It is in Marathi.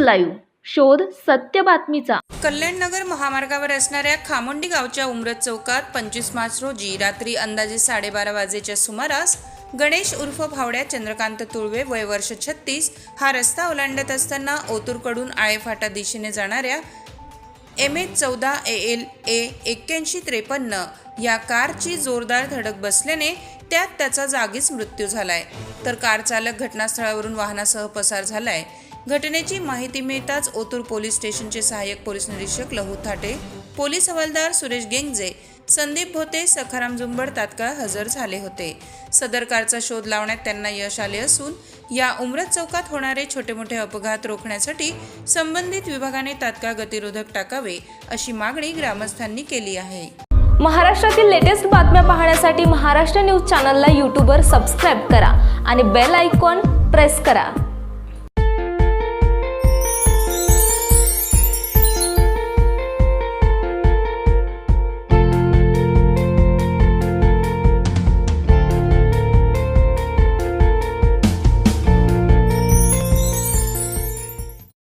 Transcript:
लाईव्ह शोध सत्य बातमीचा। कल्याणनगर महामार्गावर असणाऱ्या खामोंडी गावच्या उमरत चौकात 25 मार्च रोजी रात्री अंदाजे 12:30 वाजेच्या सुमारास गणेश उर्फ भावड्या चंद्रकांत तुळवे वय वर्ष 36 हा रस्ता ओलांडत असताना ओतूरकडून आळेफाटा दिशेने जाणाऱ्या MH14 ALA 8153 या कारची जोरदार धडक बसल्याने त्यात त्याचा जागीच मृत्यू झालाय, तर कार चालक घटनास्थळावरून वाहनासह पसार झालाय। घटनेची माहिती मिळताच ओतूर पोलीस स्टेशनचे सहाय्यक पोलीस निरीक्षक लहू थाटे, पोलीस हवालदार सुरेश गेंगजे, संदीप भोते, सखाराम जुंबड तात्काळ हजर झाले होते। सदर कारचा शोध लावण्यात त्यांना यश आले असून या उमरत चौकात होणारे छोटे मोठे अपघात रोखण्यासाठी संबंधित विभागाने तात्काळ गतिरोधक टाकावे अशी मागणी ग्रामस्थांनी केली आहे। महाराष्ट्रातील लेटेस्ट बातम्या पाहण्यासाठी महाराष्ट्र न्यूज चॅनलला यूट्यूबवर सबस्क्राईब करा आणि बेल आयकॉन प्रेस करा।